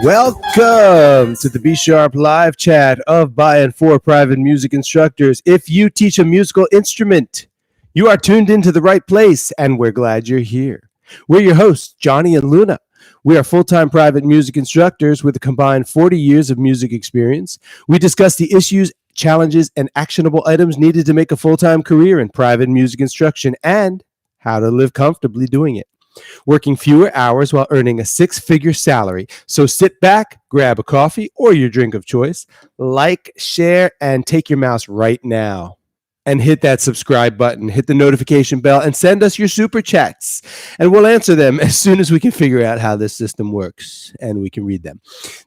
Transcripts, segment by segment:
Welcome to the Be Sharp live chat of by and for private music instructors. If you teach a musical instrument, you are tuned into the right place, and we're glad you're here. We're your hosts, Johnny and Luna. We are full-time private music instructors with a combined 40 years of music experience. We discuss the issues, challenges, and actionable items needed to make a full-time career in private music instruction and how to live comfortably doing it, working fewer hours while earning a six-figure salary. So sit back, grab a coffee or your drink of choice, like, share, and take your mouse right now and hit that subscribe button, hit the notification bell, and send us your super chats. And we'll answer them as soon as we can figure out how this system works and we can read them.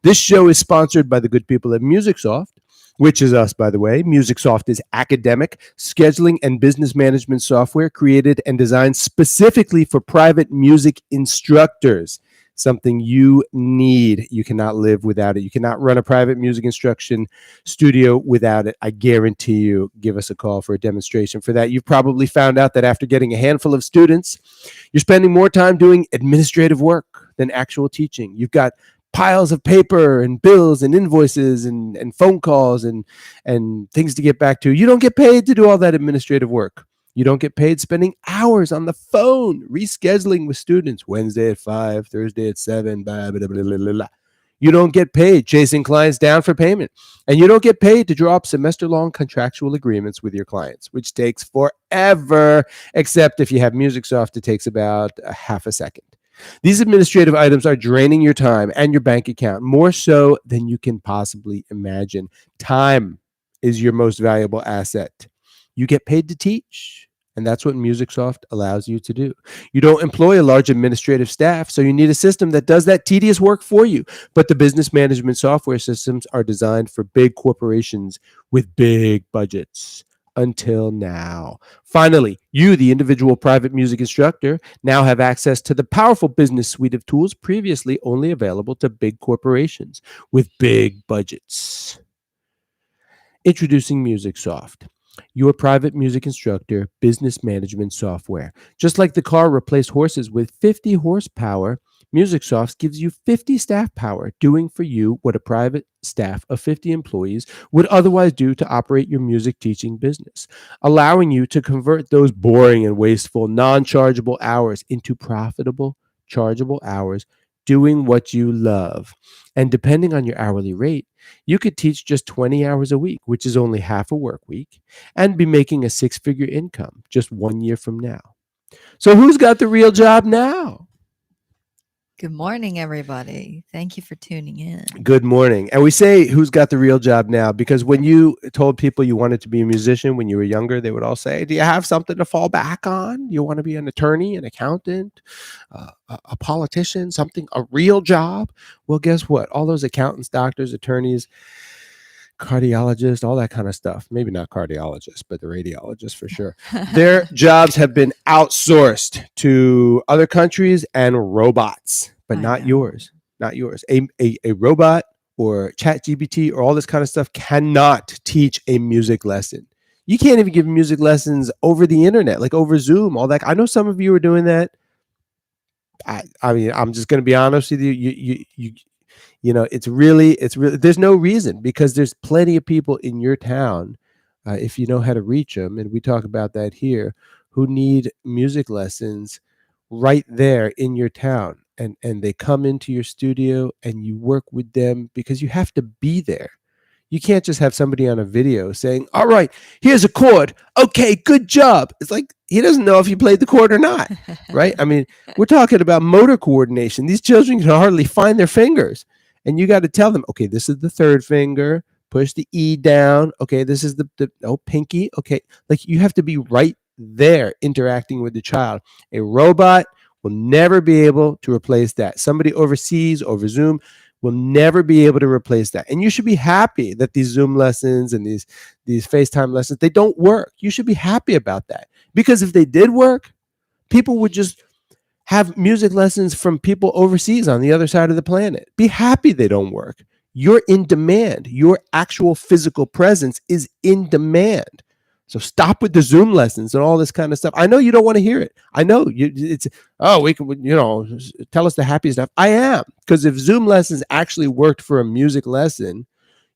This show is sponsored by the good people at MusicSoft, which is us, by the way. MusicSoft is academic, scheduling, and business management software created and designed specifically for private music instructors. Something you need. You cannot live without it. You cannot run a private music instruction studio without it. I guarantee you. Give us a call for a demonstration for that. You've probably found out that after getting a handful of students, you're spending more time doing administrative work than actual teaching. You've got piles of paper and bills and invoices and phone calls and things to get back to. You don't get paid to do all that administrative work. You don't get paid spending hours on the phone, rescheduling with students, Wednesday at 5, Thursday at 7, blah, blah, blah, blah, blah. You don't get paid chasing clients down for payment. And you don't get paid to draw up semester-long contractual agreements with your clients, which takes forever, except if you have MusicSoft, it takes about a half a second. These administrative items are draining your time and your bank account more so than you can possibly imagine. Time is your most valuable asset. You get paid to teach, and that's what MusicSoft allows you to do. You don't employ a large administrative staff, so you need a system that does that tedious work for you. But the business management software systems are designed for big corporations with big budgets. Until now. Finally, you, the individual private music instructor, now have access to the powerful business suite of tools previously only available to big corporations with big budgets. Introducing MusicSoft, your private music instructor business management software. Just like the car replaced horses with 50 horsepower, MusicSoft gives you 50 staff power, doing for you what a private staff of 50 employees would otherwise do to operate your music teaching business, allowing you to convert those boring and wasteful non-chargeable hours into profitable, chargeable hours, doing what you love. And depending on your hourly rate, you could teach just 20 hours a week, which is only half a work week, and be making a six-figure income just 1 year from now. So who's got the real job now? Good morning, everybody. Thank you for tuning in. Good morning. And we say who's got the real job now because when you told people you wanted to be a musician when you were younger, they would all say, do you have something to fall back on? You want to be an attorney, an accountant, a politician, something, a real job? Well, guess what? All those accountants, doctors, attorneys, cardiologists, all that kind of stuff. Maybe not cardiologists, but the radiologists for sure. Their jobs have been outsourced to other countries and robots, but not yours. Not yours. A robot or ChatGPT or all this kind of stuff cannot teach a music lesson. You can't even give music lessons over the internet, like over Zoom, all that. I know some of you are doing that. I mean, I'm just going to be honest with you. You know, it's really, there's no reason because there's plenty of people in your town, if you know how to reach them, and we talk about that here, who need music lessons right there in your town. And they come into your studio and you work with them because you have to be there. You can't just have somebody on a video saying, all right, here's a chord. Okay, good job. It's like, he doesn't know if you played the chord or not, right? I mean, we're talking about motor coordination. These children can hardly find their fingers. And you got to tell them, okay, this is the third finger, push the E down. Okay, this is the pinky. Okay, like you have to be right there interacting with the child. A robot will never be able to replace that. Somebody overseas, over Zoom, will never be able to replace that. And you should be happy that these Zoom lessons and these FaceTime lessons, they don't work. You should be happy about that. Because if they did work, people would just have music lessons from people overseas on the other side of the planet. Be happy they don't work. You're in demand. Your actual physical presence is in demand. So stop with the Zoom lessons and all this kind of stuff. I know you don't want to hear it. I know you. It's we can tell us the happy stuff. I am, because if Zoom lessons actually worked for a music lesson,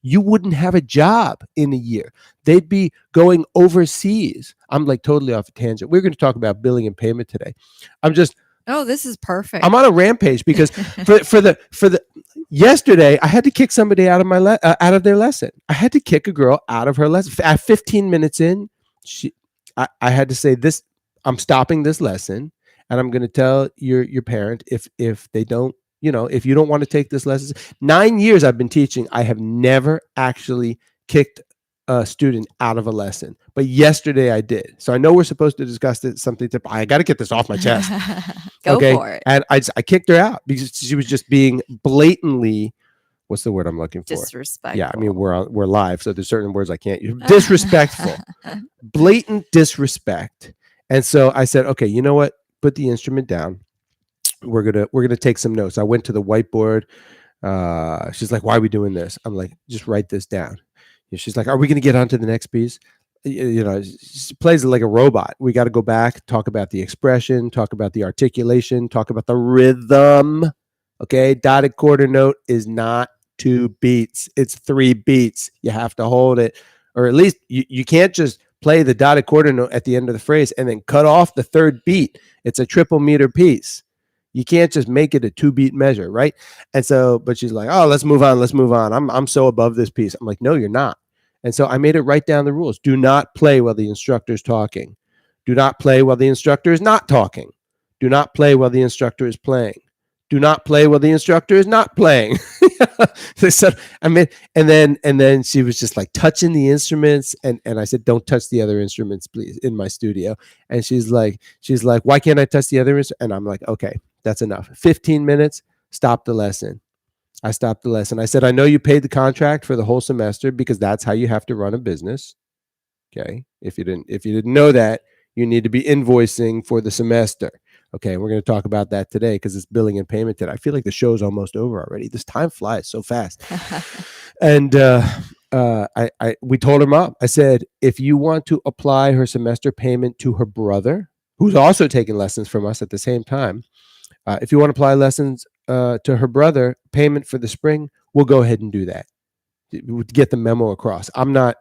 you wouldn't have a job in a year. They'd be going overseas. I'm like totally off a tangent. We're going to talk about billing and payment today. I'm just Oh, this is I'm perfect. on a rampage because for the yesterday I had to kick somebody out of out of their lesson. I had to kick a girl out of her lesson at 15 minutes in. I had to say this. I'm stopping this lesson, and I'm going to tell your parent if they don't, if you don't want to take this lesson. 9 years I've been teaching. I have never actually kicked a student out of a lesson, but yesterday I did. So I know we're supposed to discuss it. Something to I got to get this off my chest. Go Okay. for it. And I kicked her out because she was just being blatantly, what's the word I'm looking for? Yeah, I mean Disrespectful. we're live, so there's certain words I can't use. Disrespectful, blatant disrespect. And so I said, okay, you know what? Put the instrument down. We're gonna take some notes. I went to the whiteboard. She's like, why are we doing this? I'm like, just write this down. She's like, are we gonna get on to the next piece? She plays like a robot. We got to go back, talk about the expression, talk about the articulation, talk about the rhythm. Okay, dotted quarter note is not 2 beats, it's 3 beats. You have to hold it, or at least you can't just play the dotted quarter note at the end of the phrase and then cut off the third beat. It's a triple meter piece. You can't just make it a 2 beat measure, right? And so, but she's like, oh, let's move on, let's move on. I'm so above this piece. I'm like, no, you're not. And so I made it write down the rules. Do not play while the instructor is talking. Do not play while the instructor is not talking. Do not play while the instructor is playing. Do not play while the instructor is not playing. They said, I mean, and then she was just like touching the instruments, and I said, don't touch the other instruments, please, in my studio. And she's like, why can't I touch the other instruments? And I'm like, okay, that's enough. 15 minutes, stop the lesson. I stopped the lesson. I said, I know you paid the contract for the whole semester because that's how you have to run a business. Okay. If you didn't know that, you need to be invoicing for the semester. Okay, we're going to talk about that today because it's billing and payment today. I feel like the show's almost over already. This time flies so fast. And we told her mom. I said, if you want to apply her semester payment to her brother, who's also taking lessons from us at the same time, if you want to apply lessons to her brother, payment for the spring, we'll go ahead and do that. Get the memo across. I'm not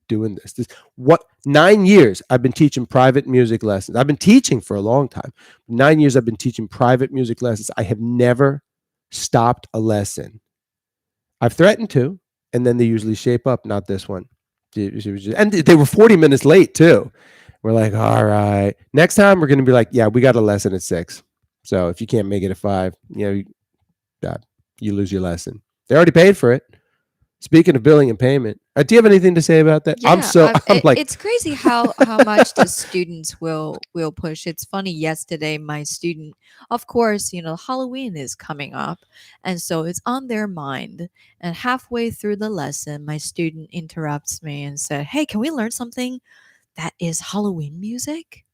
doing this. What 9 years I've been teaching private music lessons. I've been teaching for a long time. 9 years I've been teaching private music lessons. I have never stopped a lesson. I've threatened to, and then they usually shape up. Not this one. And they were 40 minutes late too. We're like, all right, next time we're going to be like, yeah, we got a lesson at 6. So if you can't make it at 5, you lose your lesson. They already paid for it. Speaking of billing and payment, do you have anything to say about that? Yeah, I'm like, it's crazy how much the students will push. It's funny. Yesterday, my student, of course, Halloween is coming up, and so it's on their mind. And halfway through the lesson, my student interrupts me and said, "Hey, can we learn something that is Halloween music?"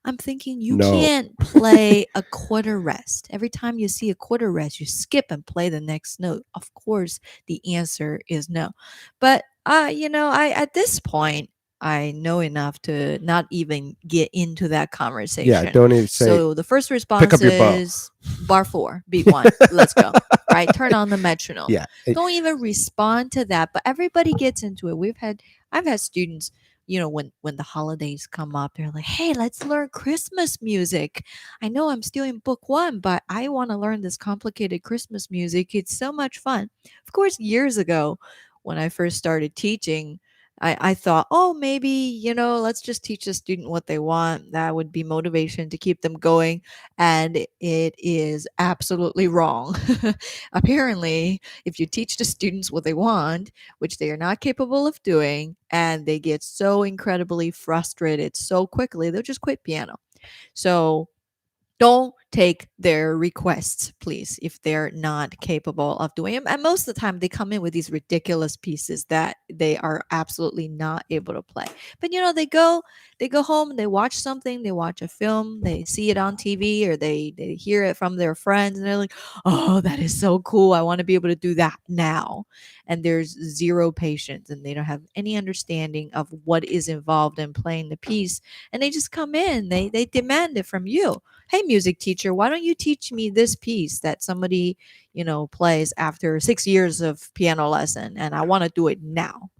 I'm thinking you no. can't play a quarter rest. Every time you see a quarter rest, you skip and play the next note. Of course, the answer is no. But I at this point I know enough to not even get into that Yeah, conversation. don't even say, So the first pick response up your bow. is bar 4, beat 1. Let's go. Right? Turn on the metronome. Yeah. Don't even respond to that, but everybody gets into it. I've had students, when the holidays come up, they're like, hey, let's learn Christmas music. I know I'm still in book 1, but I want to learn this complicated Christmas music. It's so much fun. Of course, years ago when I first started teaching, I thought, oh, maybe, let's just teach a student what they want. That would be motivation to keep them going. And it is absolutely wrong. Apparently, if you teach the students what they want, which they are not capable of doing, and they get so incredibly frustrated so quickly, they'll just quit piano. So don't take their requests, please, if they're not capable of doing it. And most of the time, they come in with these ridiculous pieces that they are absolutely not able to play. But they go home, they watch something, they watch a film, they see it on TV, or they hear it from their friends, and they're like, "Oh, that is so cool! I want to be able to do that now." And there's zero patience, and they don't have any understanding of what is involved in playing the piece, and they just come in, they demand it from you. Hey, music teacher, why don't you teach me this piece that somebody, plays after 6 years of piano lesson, and I want to do it now.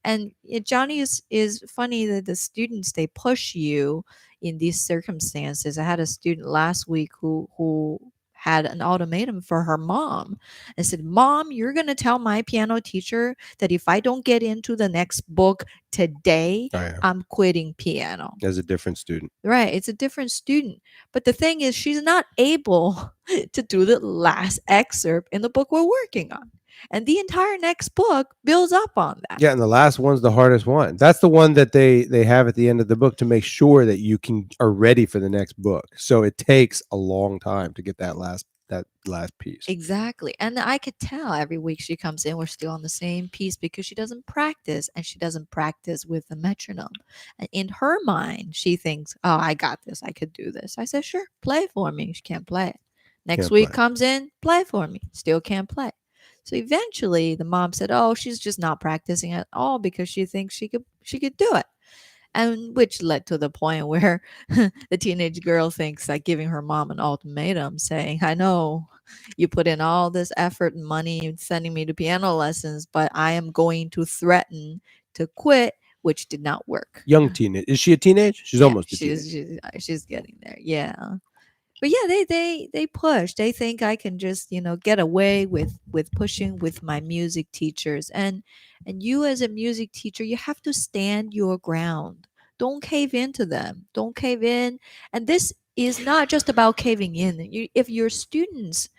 And Johnny is funny that the students, they push you in these circumstances. I had a student last week who had an ultimatum for her mom and said, "Mom, you're going to tell my piano teacher that if I don't get into the next book today, Oh yeah, I'm quitting piano." as a different student. Right, it's a different student. But the thing is, she's not able to do the last excerpt in the book we're working on. And the entire next book builds up on that. Yeah, and the last one's the hardest one. That's the one that they have at the end of the book to make sure that you can are ready for the next book. So it takes a long time to get that last piece. Exactly. And I could tell every week she comes in, we're still on the same piece because she doesn't practice, and she doesn't practice with the metronome. And in her mind, she thinks, "Oh, I got this. I could do this." I said, "Sure, play for me." She can't play it. Next Can't week play. comes in, "Play for me." Still can't play. So eventually the mom said, "Oh, she's just not practicing at all because she thinks she could do it." And which led to the point where the teenage girl thinks like giving her mom an ultimatum, saying, "I know you put in all this effort and money in sending me to piano lessons, but I am going to threaten to quit," which did not work. Young teenage. Is she a teenage? She's Yeah, almost a she's teenage. she's getting there. Yeah. But yeah, they push. They think I can just, get away with pushing with my music teachers. And you, as a music teacher, you have to stand your ground. Don't cave into them. Don't cave in. And this is not just about caving in. If your students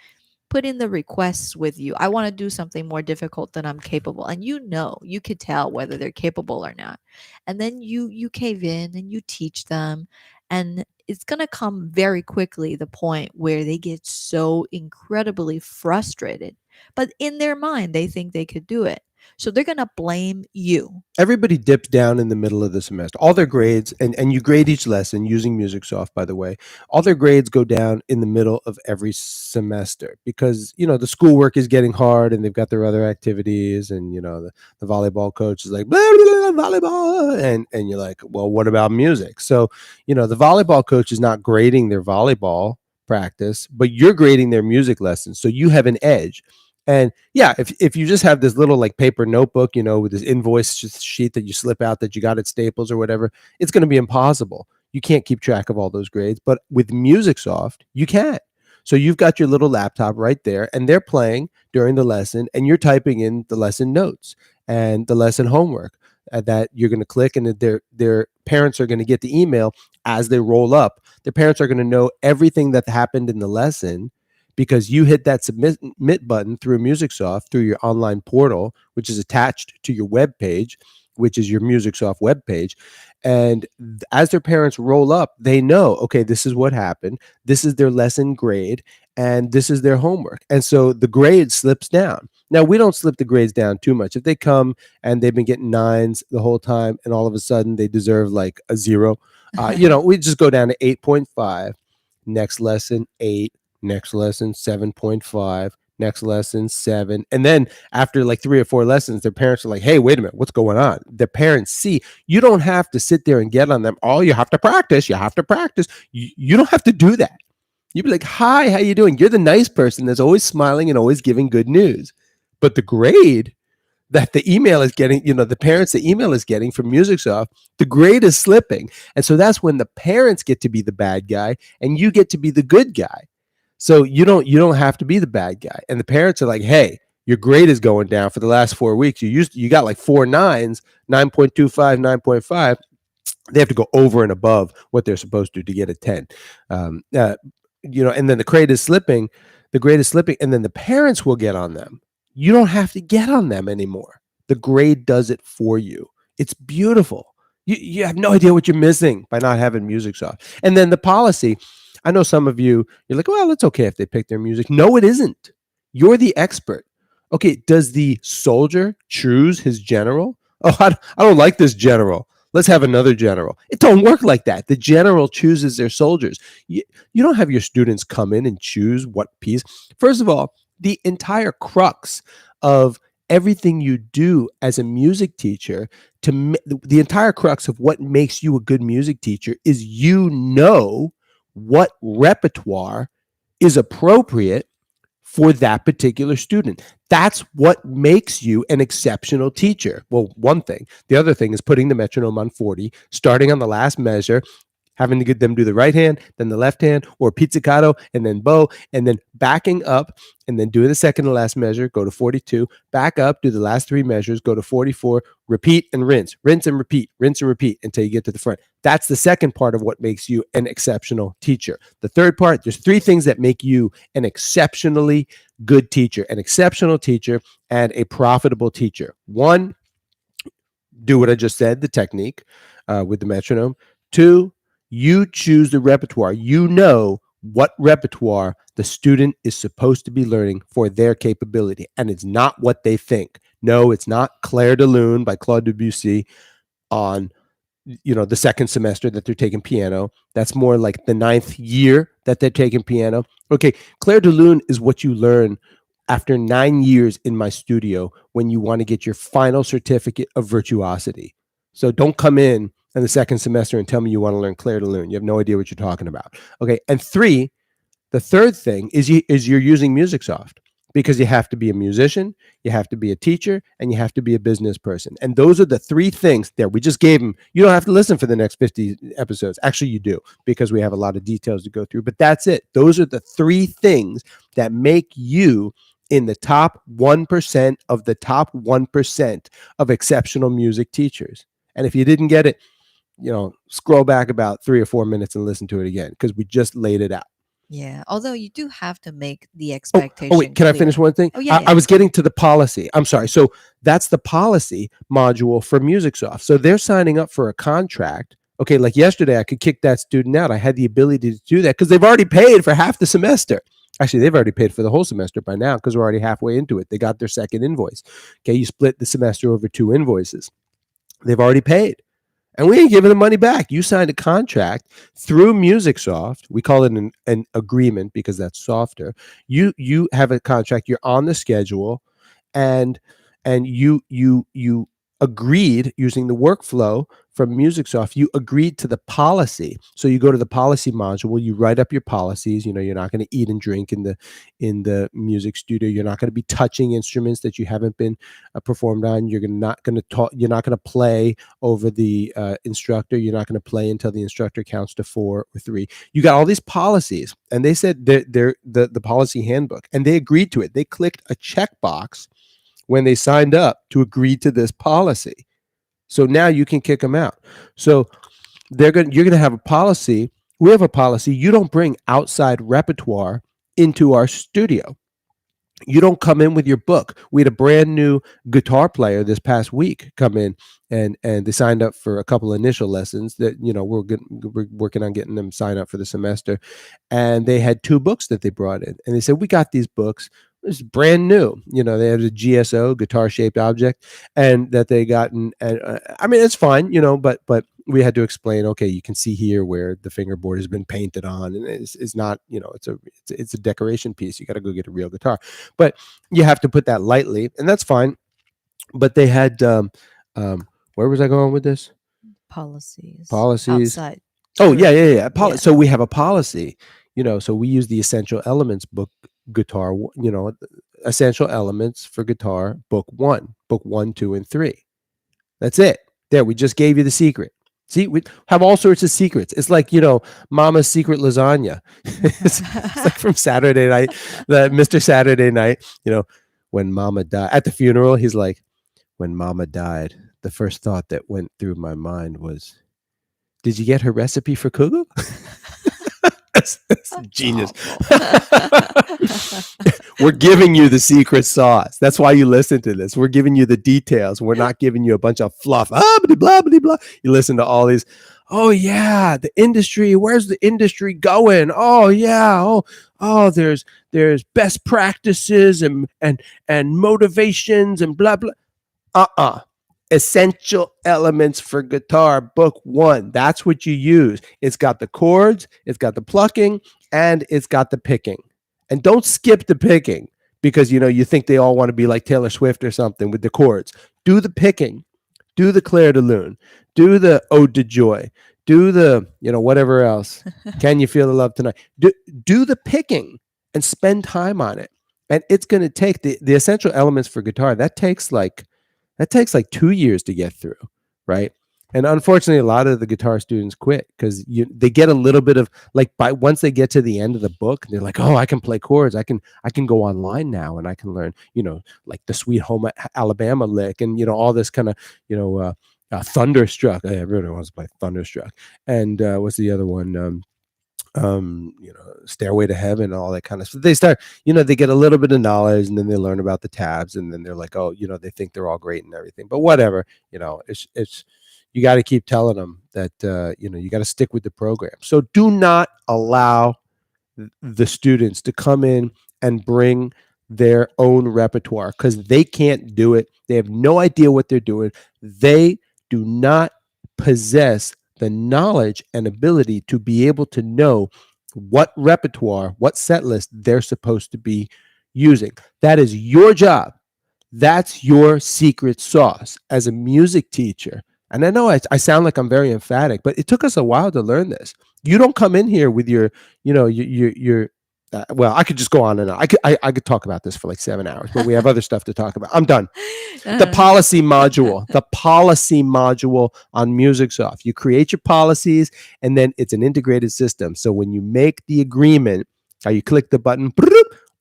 put in the requests with you, "I want to do something more difficult than I'm capable," and you could tell whether they're capable or not, and then you cave in and you teach them, and it's going to come very quickly the point where they get so incredibly frustrated, but in their mind they think they could do it, so they're going to blame you. Everybody dips down in the middle of the semester. All their grades, and you grade each lesson using MusicSoft, by the way. All their grades go down in the middle of every semester because the schoolwork is getting hard, and they've got their other activities, and the volleyball coach is like blah, blah, blah, volleyball, and you're like, well, what about music? So the volleyball coach is not grading their volleyball practice, but you're grading their music lessons, so you have an edge. And yeah, if you just have this little like paper notebook, with this invoice sheet that you slip out that you got at Staples or whatever, it's going to be impossible. You can't keep track of all those grades. But with MusicSoft, you can. So you've got your little laptop right there, and they're playing during the lesson, and you're typing in the lesson notes and the lesson homework that you're going to click, and their parents are going to get the email as they roll up. Their parents are going to know everything that happened in the lesson because you hit that submit button through MusicSoft through your online portal, which is attached to your web page, which is your MusicSoft web page. And as their parents roll up, they know, okay, this is what happened. This is their lesson grade, and this is their homework. And so the grade slips down. Now, we don't slip the grades down too much. If they come and they've been getting nines the whole time, and all of a sudden they deserve like a zero, we just go down to 8.5. Next lesson, 8. Next lesson, 7.5. Next lesson, 7. And then after like 3 or 4 lessons, their parents are like, hey, wait a minute, what's going on? Their parents see you don't have to sit there and get on them. Oh, you have to practice. You have to practice. You don't have to do that. You'd be like, hi, how you doing? You're the nice person that's always smiling and always giving good news. But the grade that the email is getting, the parents, the email is getting from MusicSoft, the grade is slipping. And so that's when the parents get to be the bad guy and you get to be the good guy. So you don't have to be the bad guy. And the parents are like, hey, your grade is going down for the last 4 weeks. You got like 4 9s, 9.25, 9.5. They have to go over and above what they're supposed to get a 10. Um, uh, and then the grade is slipping, and then the parents will get on them. You don't have to get on them anymore. The grade does it for you. It's beautiful. You have no idea what you're missing by not having MusicSoft. And then the policy, I know some of you, you're like, well, it's okay if they pick their music. No, it isn't. You're the expert. Okay, does the soldier choose his general? Oh, I don't like this general. Let's have another general. It don't work like that. The general chooses their soldiers. You don't have your students come in and choose what piece. First of all, the entire crux of everything you do as a music teacher, the entire crux of what makes you a good music teacher is you know what repertoire is appropriate for that particular student. That's what makes you an exceptional teacher. Well, one thing. The other thing is putting the metronome on 40, starting on the last measure, having to get them do the right hand, then the left hand, or pizzicato, and then bow, and then backing up, and then doing the second to last measure, go to 42, back up, do the last three measures, go to 44, repeat and rinse and repeat until you get to the front. That's the second part of what makes you an exceptional teacher. The third part, there's three things that make you an exceptionally good teacher, an exceptional teacher, and a profitable teacher. One, do what I just said, the technique with the metronome. Two, you choose the repertoire. You know what repertoire the student is supposed to be learning for their capability, and it's not what they think. No, it's not Clair de Lune by Claude Debussy on the second semester that they're taking piano. That's more like the ninth year that they're taking piano. Okay, Clair de Lune is what you learn after 9 years in my studio when you want to get your final certificate of virtuosity. So don't come in the second semester and tell me you want to learn Clair de Lune. You have no idea what you're talking about. Okay, and three, the third thing is you're using MusicSoft, because you have to be a musician, you have to be a teacher, and you have to be a business person. And those are the three things there. We just gave them. You don't have to listen for the next 50 episodes. Actually, you do, because we have a lot of details to go through. But that's it. Those are the three things that make you in the top 1% of the top 1% of exceptional music teachers. And if you didn't get it, scroll back about 3 or 4 minutes and listen to it again, because we just laid it out. Yeah. Although you do have to make the Oh, wait, expectation can I finish clear. one thing? Oh, yeah, I yeah. was getting to the policy. I'm sorry. So that's the policy module for MusicSoft. So they're signing up for a contract. Okay, like yesterday, I could kick that student out. I had the ability to do that because they've already paid for half the semester. Actually, they've already paid for the whole semester by now, because we're already halfway into it. They got their second invoice. Okay, you split the semester over 2 invoices. They've already paid. And we ain't giving the money back. You signed a contract through MusicSoft. We call it an agreement because that's softer. You have a contract. You're on the schedule, and you agreed using the workflow from MusicSoft. You agreed to the policy. So you go to the policy module. You write up your policies. You're not going to eat and drink in the music studio. You're not going to be touching instruments that you haven't been performed on. You're not going to talk. You're not going to play over the instructor. You're not going to play until the instructor counts to 4 or 3. You got all these policies, and they said they're the policy handbook, and they agreed to it. They clicked a checkbox when they signed up to agree to this policy. So now you can kick them out. So you're going to have a policy. We have a policy. You don't bring outside repertoire into our studio. You don't come in with your book. We had a brand new guitar player this past week come in, and they signed up for a couple of initial lessons that we're working on getting them signed up for the semester. And they had 2 books that they brought in, and they said, we got these books. It's brand new. They had a GSO, guitar shaped object, and that they gotten. And I mean, it's fine, but we had to explain. Okay, you can see here where the fingerboard has been painted on, and it's not. It's a decoration piece. You got to go get a real guitar, but you have to put that lightly, and that's fine. But they had. Where was I going with this? Policies. Policies. Outside. Oh, yeah. Yeah. So we have a policy, so we use the essential elements book guitar, essential elements for guitar, book 1, 2, and 3. That's it. There, we just gave you the secret. See, we have all sorts of secrets. It's like, Mama's secret lasagna. it's like from Saturday Night, the Mr. Saturday Night, when Mama died at the funeral, he's like, when Mama died, the first thought that went through my mind was, did you get her recipe for kugel? That's genius. We're giving you the secret sauce. That's why you listen to this. We're giving you the details. We're not giving you a bunch of fluff. Blah, blah, blah, blah. You listen to all these. Oh yeah, the industry. Where's the industry going? Oh yeah. There's best practices and motivations and blah blah. Uh-uh. Essential elements for guitar, book one. That's what you use. It's got the chords, it's got the plucking, and it's got the picking. And don't skip the picking because you think they all want to be like Taylor Swift or something with the chords. Do the picking. Do the Claire de Lune. Do the Ode to Joy. Do the, whatever else. Can you feel the love tonight? Do the picking and spend time on it. And it's going to take the essential elements for guitar. That takes like 2 years to get through, right? And unfortunately, a lot of the guitar students quit because they get a little bit of like by once they get to the end of the book, they're like, oh, I can play chords. I can go online now and I can learn, like the Sweet Home Alabama lick and all this kind of you know Thunderstruck. Everybody wants to play Thunderstruck. And what's the other one? Stairway to Heaven and all that kind of stuff. They start, they get a little bit of knowledge and then they learn about the tabs and then they're like, oh, they think they're all great and everything. But whatever, it's you got to keep telling them that you got to stick with the program. So do not allow the students to come in and bring their own repertoire because they can't do it. They have no idea what they're doing. They do not possess the knowledge and ability to be able to know what repertoire, what set list they're supposed to be using. That is your job. That's your secret sauce as a music teacher. And I know I sound like I'm very emphatic, but it took us a while to learn this. You don't come in here with your well, I could just go on and on. I could talk about this for like 7 hours, but we have other stuff to talk about. I'm done. The Uh, policy module on MusicSoft. You create your policies, and then it's an integrated system. So when you make the agreement, you click the button,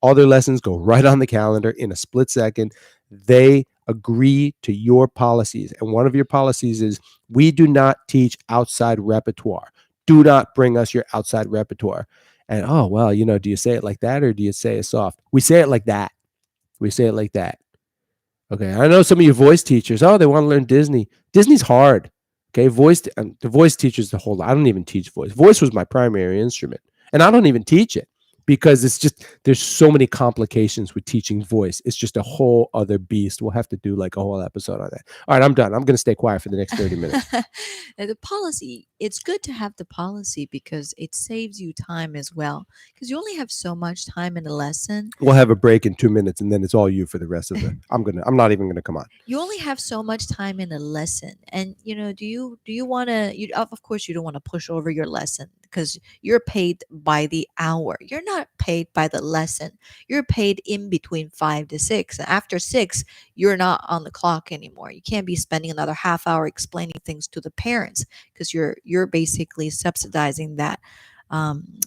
all their lessons go right on the calendar in a split second. They agree to your policies. And one of your policies is we do not teach outside repertoire. Do not bring us your outside repertoire. And oh, well, do you say it like that or do you say it soft? We say it like that. We say it like that. Okay, I know some of you voice teachers. Oh, they want to learn Disney. Disney's hard. Okay, the voice teachers the whole. I don't even teach voice. Voice was my primary instrument, and I don't even teach it because it's just there's so many complications with teaching voice. It's just a whole other beast. We'll have to do like a whole episode on that. All right, I'm done. I'm going to stay quiet for the next 30 minutes. the policy, it's good to have the policy because it saves you time as well. Because you only have so much time in a lesson. We'll have a break in 2 minutes, and then it's all you for the rest of the. I'm not even gonna come on. You only have so much time in a lesson, and do you want to, of course you don't want to push over your lesson because you're paid by the hour. You're not paid by the lesson. You're paid in between 5 to 6, and after 6 you're not on the clock anymore. You can't be spending another half hour explaining things to the parents because you're basically subsidizing that,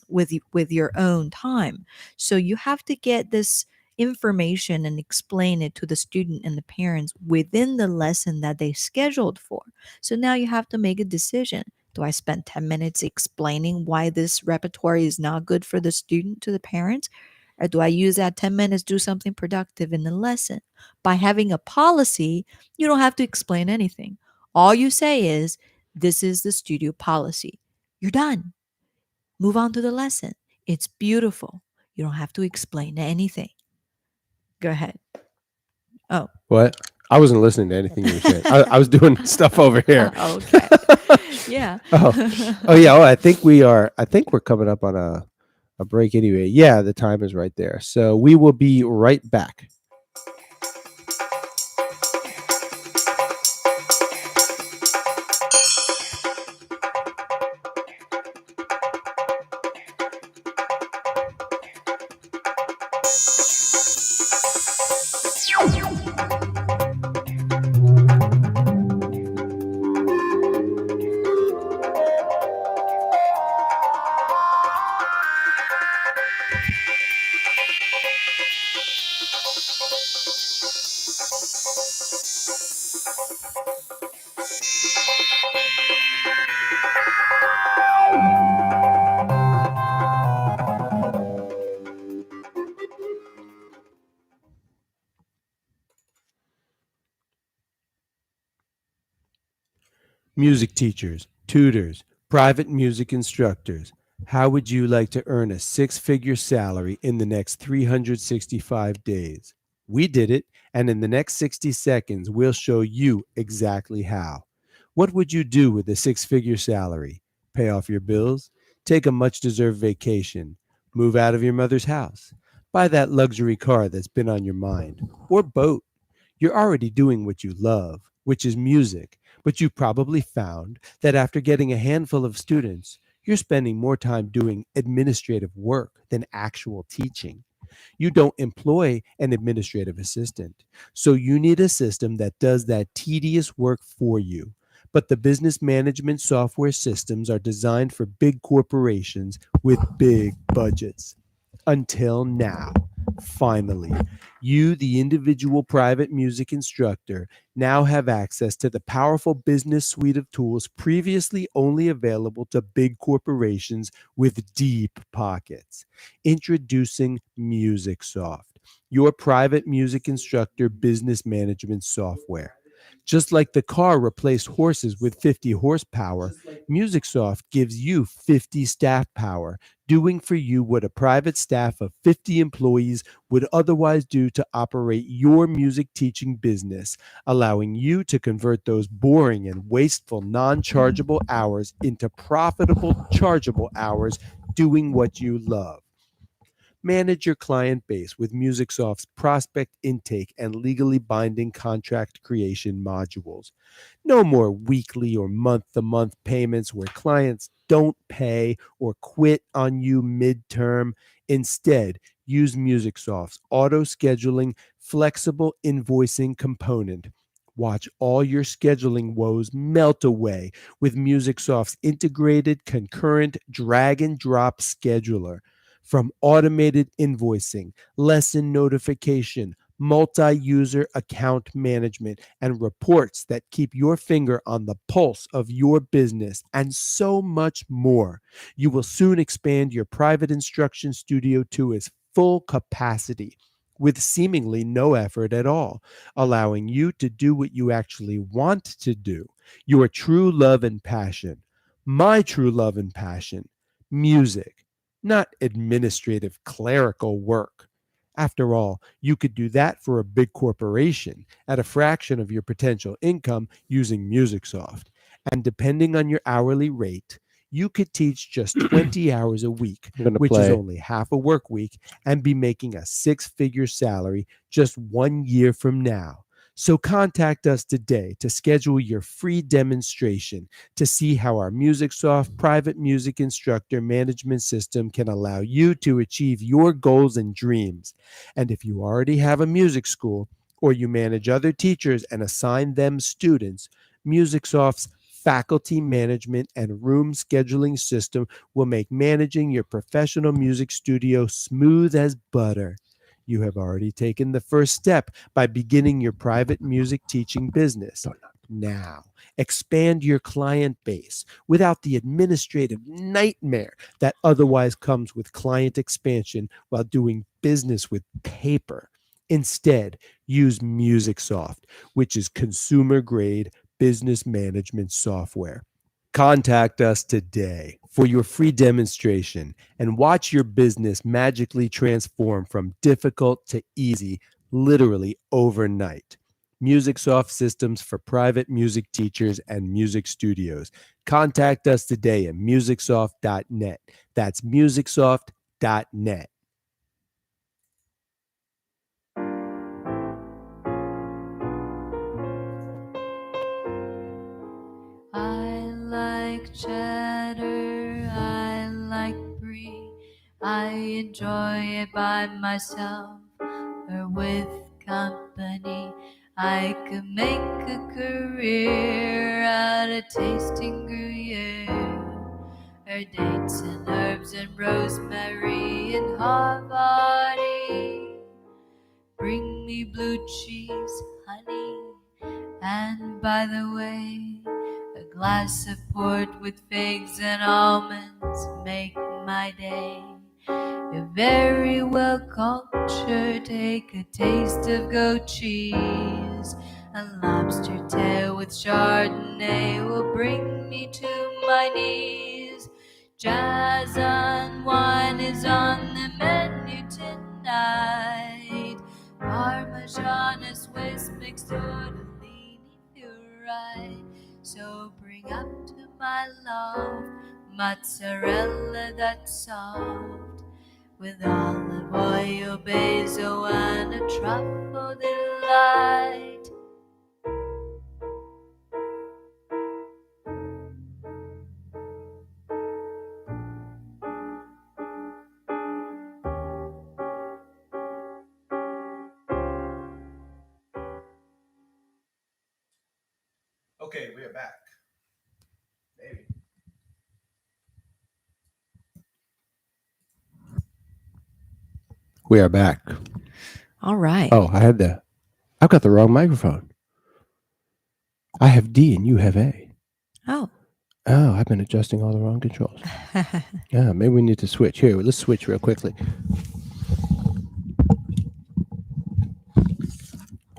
with your own time. So you have to get this information and explain it to the student and the parents within the lesson that they scheduled for. So now you have to make a decision. Do I spend 10 minutes explaining why this repertoire is not good for the student to the parents? Or do I use that 10 minutes to do something productive in the lesson? By having a policy, you don't have to explain anything. All you say is, this is the studio policy. You're done. Move on to the lesson. It's beautiful. You don't have to explain anything. Go ahead. Oh. What? I wasn't listening to anything you were saying. I was doing stuff over here. Okay. Yeah. Oh, oh yeah. Oh, I think we are. I think we're coming up on a break anyway. Yeah, the time is right there. So we will be right back. Music teachers, tutors, Private music instructors, how would you like to earn a six-figure salary in the next 365 days? We did it, and in the next 60 seconds, we'll show you exactly how. What would you do with a six-figure salary? Pay off your bills? Take a much-deserved vacation? Move out of your mother's house? Buy that luxury car that's been on your mind? Or boat? You're already doing what you love, which is music, but you've probably found that after getting a handful of students, you're spending more time doing administrative work than actual teaching. You don't employ an administrative assistant, so you need a system that does that tedious work for you. But the business management software systems are designed for big corporations with big budgets. Until now. Finally, you, the individual private music instructor, now have access to the powerful business suite of tools previously only available to big corporations with deep pockets. Introducing MusicSoft, your private music instructor business management software. Just like the car replaced horses with 50 horsepower, MusicSoft gives you 50 staff power, doing for you what a private staff of 50 employees would otherwise do to operate your music teaching business, allowing you to convert those boring and wasteful non chargeable hours into profitable chargeable hours doing what you love. Manage your client base with MusicSoft's prospect intake and legally binding contract creation modules. No more weekly or month to month payments where clients don't pay or quit on you midterm. Instead, use MusicSoft's auto scheduling flexible invoicing component. Watch all your scheduling woes melt away with MusicSoft's integrated concurrent drag and drop scheduler. From automated invoicing, lesson notification, multi user account management, and reports that keep your finger on the pulse of your business, and so much more. You will soon expand your private instruction studio to its full capacity with seemingly no effort at all, allowing you to do what you actually want to do, your true love and passion. My true love and passion, music, not administrative clerical work. After all, you could do that for a big corporation at a fraction of your potential income using MusicSoft. And depending on your hourly rate, you could teach just 20 hours a week, I'm gonna which is play. only half a work week, and be making a six-figure salary just 1 year from now. So contact us today to schedule your free demonstration to see how our MusicSoft private music instructor management system can allow you to achieve your goals and dreams. And if you already have a music school or you manage other teachers and assign them students, MusicSoft's faculty management and room scheduling system will make managing your professional music studio smooth as butter. You have already taken the first step by beginning your private music teaching business. Now, expand your client base without the administrative nightmare that otherwise comes with client expansion while doing business with paper. Instead, use MusicSoft, which is consumer grade business management software. Contact us today for your free demonstration and watch your business magically transform from difficult to easy, literally overnight. MusicSoft systems for private music teachers and music studios. Contact us today at musicsoft.net. That's musicsoft.net. I like cheddar, I like brie. I enjoy it by myself or with company. I could make a career out of tasting Gruyere, or dates and herbs and rosemary and Havarti. Bring me blue cheese, honey, and by the way, a glass of port with figs and almonds make my day. You're very well cultured, take a taste of goat cheese. A lobster tail with Chardonnay will bring me to my knees. Jazz and wine is on the menu tonight. Parmesan is Swiss mixed tortellini if you're right. So bring up to my love mozzarella that's soft with olive oil, basil, and a truffle delight. Okay, we are back. Maybe. We are back. All right. Oh, I've got the wrong microphone. I have D and you have A. Oh. Oh, I've been adjusting all the wrong controls. Yeah, maybe we need to switch. Here, let's switch real quickly.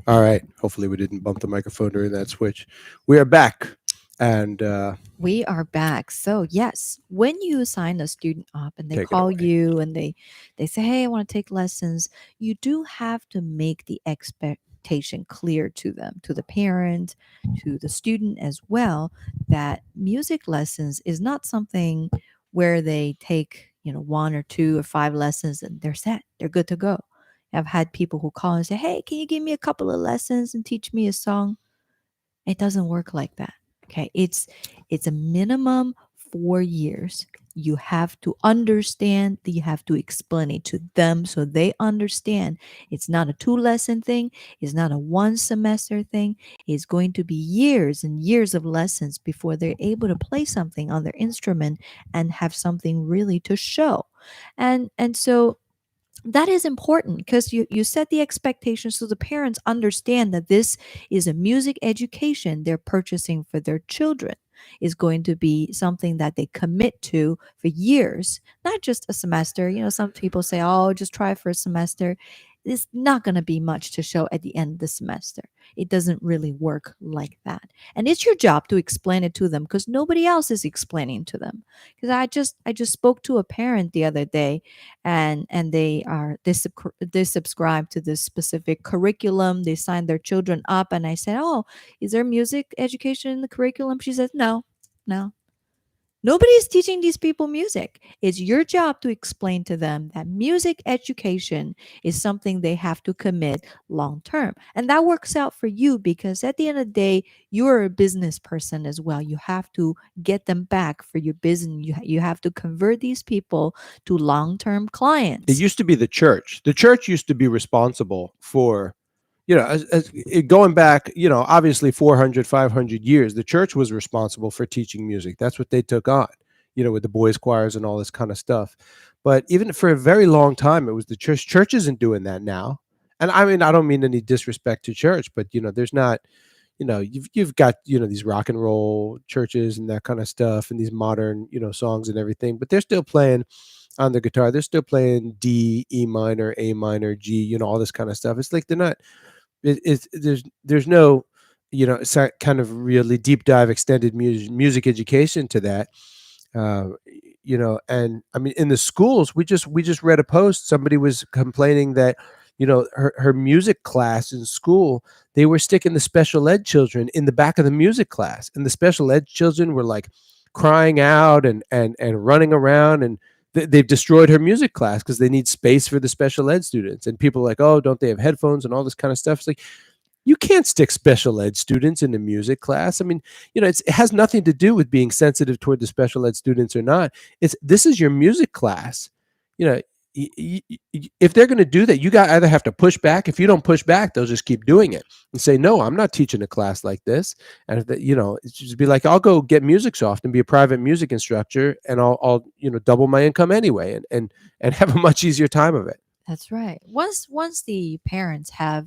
All right. Hopefully, we didn't bump the microphone during that switch. We are back. And We are back. So yes, when you sign a student up and they take it call away. you and they say, "Hey, I want to take lessons," you do have to make the expectation clear to them, to the parent, to the student as well, that music lessons is not something where they take, one or two or five lessons and they're set. They're good to go. I've had people who call and say, "Hey, can you give me a couple of lessons and teach me a song?" It doesn't work like that. Okay. It's a minimum 4 years. You have to understand, you have to explain it to them so they understand it's not a 2 lesson thing, it's not a 1 semester thing. It's going to be years and years of lessons before they're able to play something on their instrument and have something really to show. And so that is important because you set the expectations so the parents understand that this is a music education they're purchasing for their children, is going to be something that they commit to for years, not just a semester. Some people say, oh, just try for a semester. It's not going to be much to show at the end of the semester. It doesn't really work like that, and it's your job to explain it to them because nobody else is explaining to them. Because I just spoke to a parent the other day, and they subscribe to this specific curriculum. They sign their children up, and I said, oh, is there music education in the curriculum? She says, no, no, nobody is teaching these people music. It's your job to explain to them that music education is something they have to commit long term. And that works out for you because at the end of the day, you're a business person as well. You have to get them back for your business. You have to convert these people to long term It clients. used to be the church. The church used to be responsible for, going back, obviously 400, 500 years, the church was responsible for teaching music. That's what they took on, with the boys' choirs and all this kind of stuff. But even for a very long time, it was the church. Church isn't doing that now. And I mean, I don't mean any disrespect to church, but, there's not, you've got, these rock and roll churches and that kind of stuff and these modern, songs and everything, but they're still playing on the guitar. They're still playing D, E minor, A minor, G, all this kind of stuff. It's like they're not. There's no, kind of really deep dive extended music education to that. Uh, and I mean, in the schools, we just read a post. Somebody was complaining that, her music class in school, they were sticking the special ed children in the back of the music class, and the special ed children were like crying out and running around, and they've destroyed her music class because they need space for the special ed students. And people are like, oh, don't they have headphones and all this kind of stuff? It's like, you can't stick special ed students in a music class. I mean, it has nothing to do with being sensitive toward the special ed students or not. This is your music class. You know, if they're going to do that, you got either have to push back. If you don't push back, they'll just keep doing it and say, "No, I'm not teaching a class like this." And if it's just be like, "I'll go get Musicsoft and be a private music instructor, and I'll double my income anyway, and have a much easier time of it." That's right. Once the parents have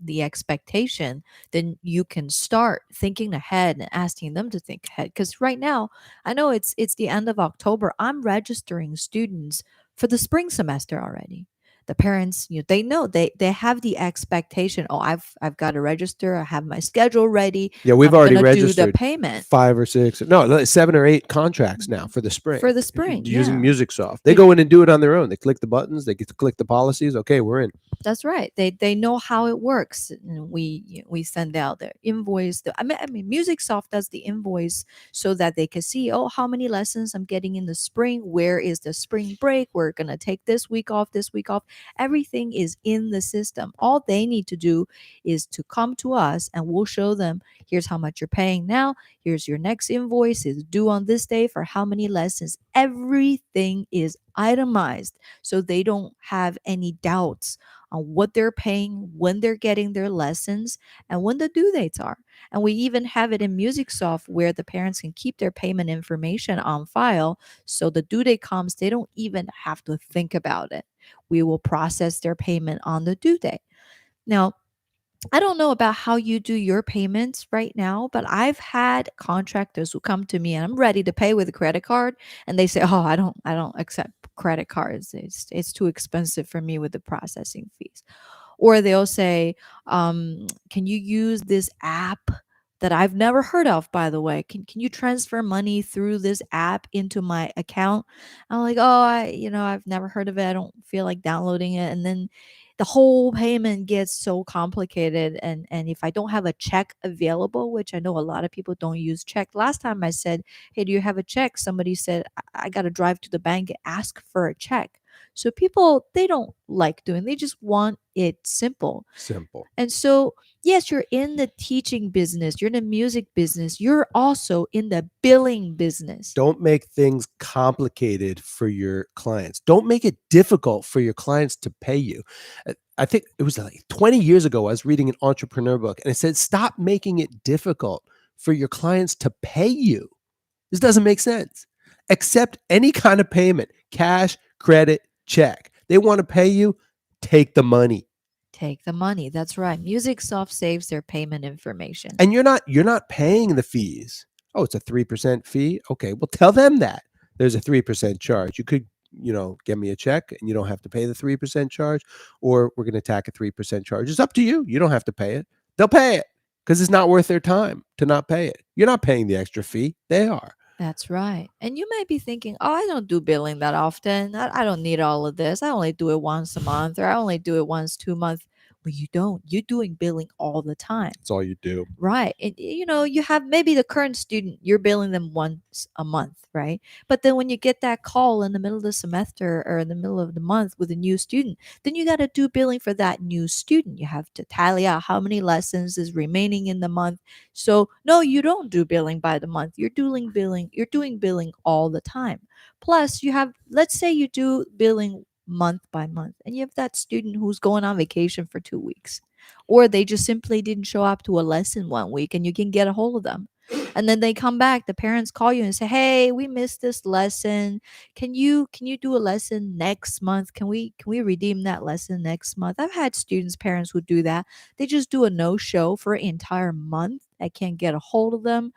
the expectation, then you can start thinking ahead and asking them to think ahead. Because right now, I know it's the end of October. I'm registering students for the spring semester already. The parents, they know, they have the expectation. Oh, I've got to register. I have my schedule ready. Yeah, we've I'm already gonna do the registered payment 5 or 6, no, 7 or 8 contracts now for the spring for the spring. using Yeah. MusicSoft. They Be- go in and do it on their own. They click the buttons. They get to click the policies. Okay, we're in. That's right. They know how it works. And we send out the invoice. I mean, MusicSoft does the invoice so that they can see, oh, how many lessons I'm getting in the spring. Where is the spring break? We're gonna take this week off. This week off. Everything is in the system. All they need to do is to come to us, and we'll show them. Here's how much you're paying now. Here's your next invoice. Is due on this day for how many lessons. Everything is itemized, so they don't have any doubts on what they're paying, when they're getting their lessons, and when the due dates are. And we even have it in MusicSoft where the parents can keep their payment information on file. So the due date comes, they don't even have to think about it. We will process their payment on the due date. Now, I don't know about how you do your payments right now, but I've had contractors who come to me and I'm ready to pay with a credit card, and they say, "Oh, I don't accept credit cards. It's too expensive for me with the processing fees." Or they'll say, "Can you use this app that I've never heard of, by the way? Can you transfer money through this app into my account?" I'm like, "Oh, I've never heard of it. I don't feel like downloading it." And then the whole payment gets so complicated, and if I don't have a check available, which I know a lot of people don't use check. Last time I said, "Hey, do you have a check?" Somebody said, I got to drive to the bank and ask for a check. So people, they don't like doing, they just want it simple. Simple. And so, yes, you're in the teaching business, you're in the music business, you're also in the billing business. Don't make things complicated for your clients. Don't make it difficult for your clients to pay you. I think it was like 20 years ago, I was reading an entrepreneur book and it said, stop making it difficult for your clients to pay you. This doesn't make sense. Accept any kind of payment, cash, credit, check. They want to pay you, take the money. Take the money. That's right. MusicSoft saves their payment information. And you're not paying the fees. Oh, it's a 3% fee. Okay, well, tell them that there's a 3% charge. You could, get me a check and you don't have to pay the 3% charge, or we're going to tack a 3% charge. It's up to you. You don't have to pay it. They'll pay it because it's not worth their time to not pay it. You're not paying the extra fee. They are. That's right. And you might be thinking, oh, I don't do billing that often. I don't need all of this. I only do it once a month, or I only do it once 2 months. Well, you don't. You're doing billing all the time. That's all you do. Right. You have maybe the current student, you're billing them once a month, right? But then when you get that call in the middle of the semester or in the middle of the month with a new student, then you got to do billing for that new student. You have to tally out how many lessons is remaining in the month. So, no, you don't do billing by the month. You're doing billing all the time. Plus, let's say you do billing month by month, and you have that student who's going on vacation for 2 weeks, or they just simply didn't show up to a lesson 1 week, and you can get a hold of them, and then they come back, the parents call you and say, "Hey, we missed this lesson. Can you do a lesson next month? Can we redeem that lesson next month?" I've had students parents who do that. They just do a no show for an entire month. I can't get a hold of them,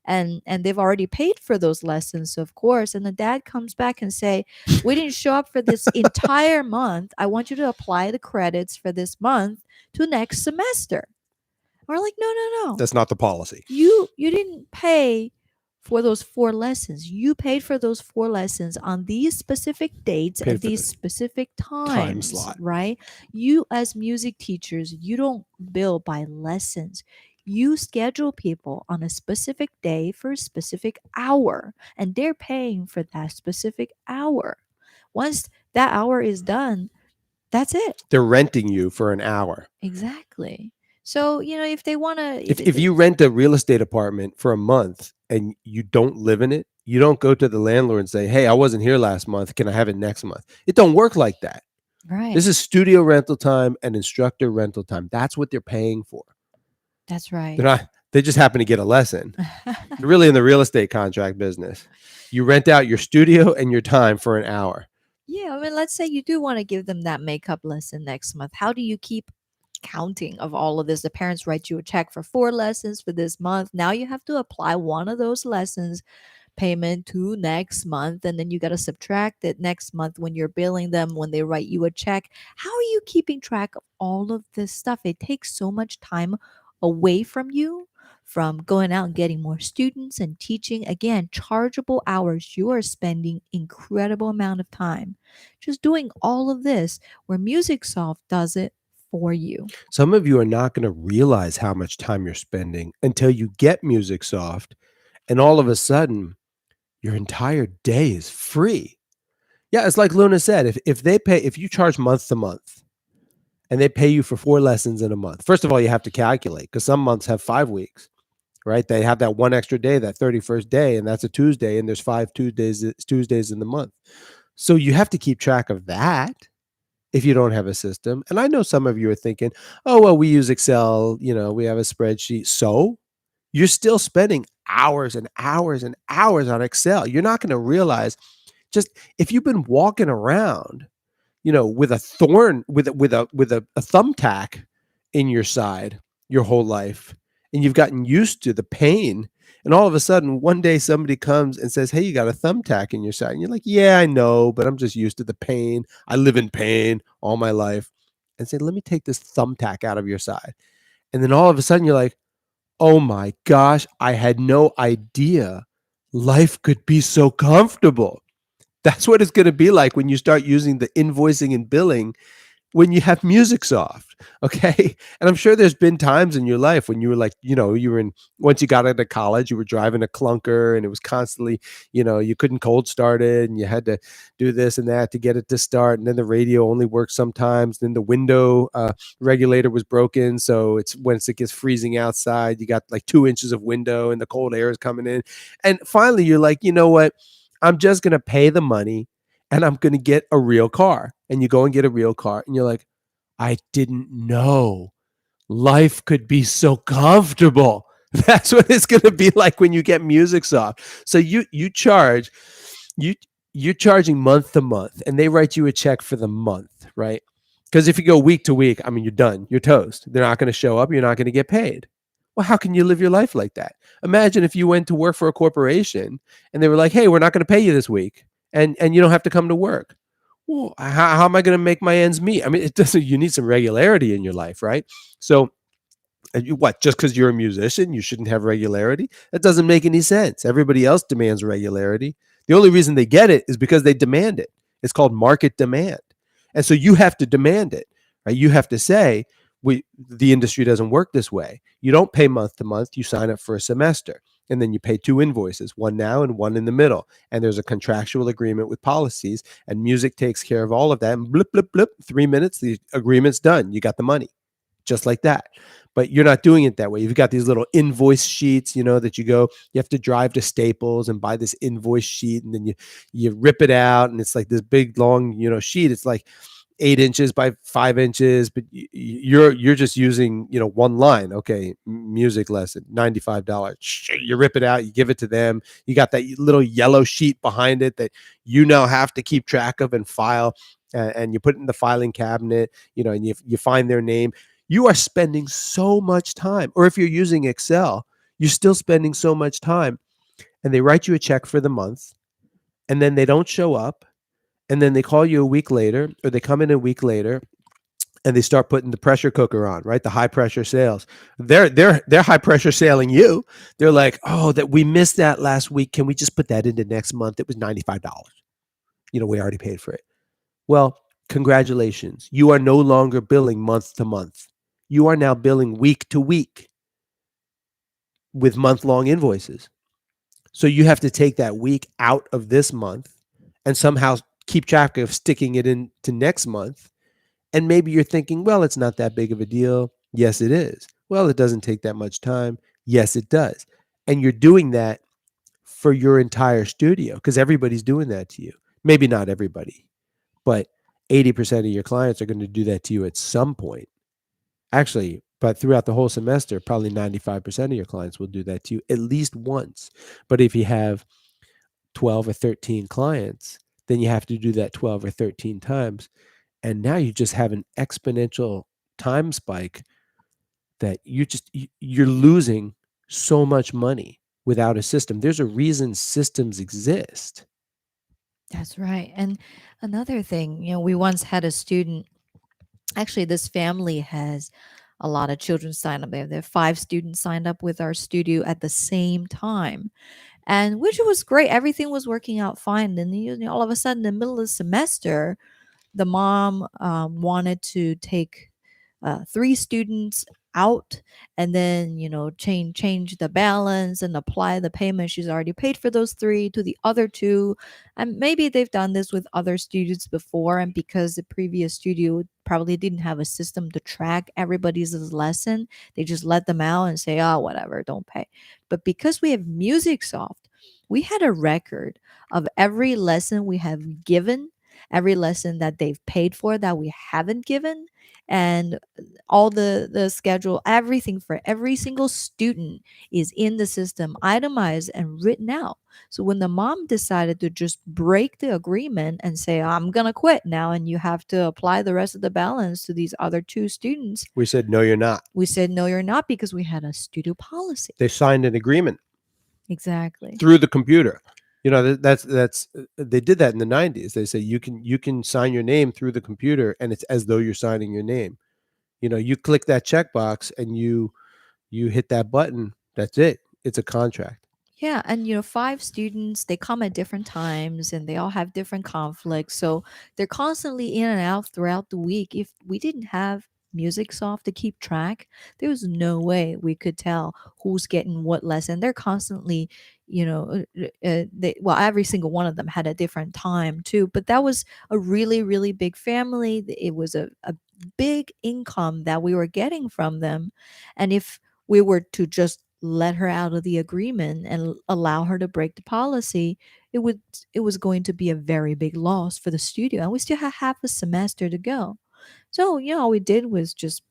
and they've already paid for those lessons, of course, and the dad comes back and say, "We didn't show up for this entire month. I want you to apply the credits for this month to next semester." We're like, "No, no, no. That's not the policy. You didn't pay for those 4 lessons. You paid for those 4 lessons on these specific dates Paid and for these the specific time times, slot. right? You, as music teachers, you don't bill by lessons. You schedule people on a specific day for a specific hour, and they're paying for that specific hour. Once that hour is done, that's it. They're renting you for an hour. Exactly. So, if they want to, If you rent a real estate apartment for a month and you don't live in it, you don't go to the landlord and say, "Hey, I wasn't here last month. Can I have it next month?" It don't work like that. right. This is studio rental time and instructor rental time. That's what they're paying for. That's right. They're not. They just happen to get a lesson. They're really in the real estate contract business. You rent out your studio and your time for an hour. Yeah, I mean, let's say you do want to give them that makeup lesson next month. How do you keep counting of all of this? The parents write you a check for 4 lessons for this month. Now you have to apply one of those lessons payment to next month, and then you got to subtract it next month when you're billing them, when they write you a check. How are you keeping track of all of this stuff? It takes so much time away from you, from going out and getting more students and teaching. Again, chargeable hours. You are spending incredible amount of time just doing all of this, where MusicSoft does it for you. Some of you are not going to realize how much time you're spending until you get MusicSoft, and all of a sudden, your entire day is free. Yeah, it's like Luna said. If you charge month to month, and they pay you for 4 lessons in a month, first of all, you have to calculate because some months have 5 weeks, right? They have that one extra day, that 31st day, and that's a Tuesday, and there's 5 Tuesdays in the month. So you have to keep track of that if you don't have a system. And I know some of you are thinking, oh, well, we use Excel, we have a spreadsheet. So you're still spending hours and hours and hours on Excel. You're not going to realize, just if you've been walking around, with a thorn, with a thumbtack in your side your whole life, and you've gotten used to the pain, and all of a sudden one day somebody comes and says, hey, you got a thumbtack in your side, and you're like, yeah, I know, but I'm just used to the pain. I live in pain all my life. And say, let me take this thumbtack out of your side. And then all of a sudden you're like, oh my gosh, I had no idea life could be so comfortable. That's what it's going to be like when you start using the invoicing and billing when you have MusicSoft. Okay. And I'm sure there's been times in your life when you were like, you were once you got into college, you were driving a clunker and it was constantly, you couldn't cold start it and you had to do this and that to get it to start. And then the radio only works sometimes. Then the window regulator was broken. So once it gets freezing outside, you got like 2 inches of window and the cold air is coming in. And finally you're like, you know what? I'm just going to pay the money and I'm going to get a real car. And you go and get a real car and you're like, I didn't know life could be so comfortable. That's what it's going to be like when you get MusicSoft. So you you're charging month to month and they write you a check for the month, right? Because if you go week to week, I mean, you're done. You're toast. They're not going to show up. You're not going to get paid. Well, how can you live your life like that? Imagine if you went to work for a corporation and they were like, hey, we're not going to pay you this week and you don't have to come to work. Well, how am I going to make my ends meet? I mean, it doesn't. You need some regularity in your life, right? So, what? Just because you're a musician, you shouldn't have regularity? That doesn't make any sense. Everybody else demands regularity. The only reason they get it is because they demand it. It's called market demand, and so you have to demand it, right? You have to say, the industry doesn't work this way. You don't pay month to month. You sign up for a semester. And then you pay 2 invoices, one now and one in the middle. And there's a contractual agreement with policies, and music takes care of all of that. And blip, blip, blip, 3 minutes, the agreement's done. You got the money, just like that. But you're not doing it that way. You've got these little invoice sheets, that you have to drive to Staples and buy this invoice sheet, and then you rip it out, and it's like this big long, sheet. It's like 8 inches by 5 inches, but you're just using one line. Okay, music lesson, $95. You rip it out, you give it to them. You got that little yellow sheet behind it that you now have to keep track of and file, and you put it in the filing cabinet. And you find their name. You are spending so much time. Or if you're using Excel, you're still spending so much time. And they write you a check for the month, and then they don't show up. And then they call you a week later, or they come in a week later, and they start putting the pressure cooker on, right? The high pressure sales. They're high pressure sailing you. They're like, oh, that we missed that last week. Can we just put that into next month? It was $95. We already paid for it. Well, congratulations. You are no longer billing month to month. You are now billing week to week with month-long invoices. So you have to take that week out of this month and somehow keep track of sticking it into next month. And maybe you're thinking, well, it's not that big of a deal. Yes, it is. Well, it doesn't take that much time. Yes, it does. And you're doing that for your entire studio because everybody's doing that to you. Maybe not everybody, but 80% of your clients are going to do that to you at some point. Actually, but throughout the whole semester, probably 95% of your clients will do that to you at least once. But if you have 12 or 13 clients, then you have to do that 12 or 13 times. And now you just have an exponential time spike that you're losing so much money. without a system. There's a reason systems exist. That's right. And another thing, we once had a student. Actually, this family has a lot of children sign up. There are 5 students signed up with our studio at the same time, and which was great. Everything was working out fine. Then all of a sudden, in the middle of the semester, the mom wanted to take 3 students out, and then change the balance and apply the payment she's already paid for those 3 to the other 2. And maybe they've done this with other students before, and because the previous studio probably didn't have a system to track everybody's lesson, they just let them out and say, oh, whatever, don't pay. But because we have MusicSoft, we had a record of every lesson we have given, every lesson that they've paid for that we haven't given, and all the schedule, everything for every single student is in the system, itemized and written out. So when the mom decided to just break the agreement and say, I'm gonna quit now and you have to apply the rest of the balance to these other 2 students, We said, no, you're not. we said, no, you're not, because we had a studio policy. They signed an agreement Exactly. through the computer. That's they did that in the 90s. They say you can sign your name through the computer, and it's as though you're signing your name. You click that checkbox and you hit that button. That's it. It's a contract. Yeah, and 5 students, they come at different times and they all have different conflicts. So they're constantly in and out throughout the week. If we didn't have MusicSoft to keep track, there was no way we could tell who's getting what lesson. They're constantly, every single one of them had a different time too. But that was a really, really big family. It was a big income that we were getting from them. And if we were to just let her out of the agreement and allow her to break the policy, it would it was going to be a very big loss for the studio, and we still have half a semester to go. So all we did was just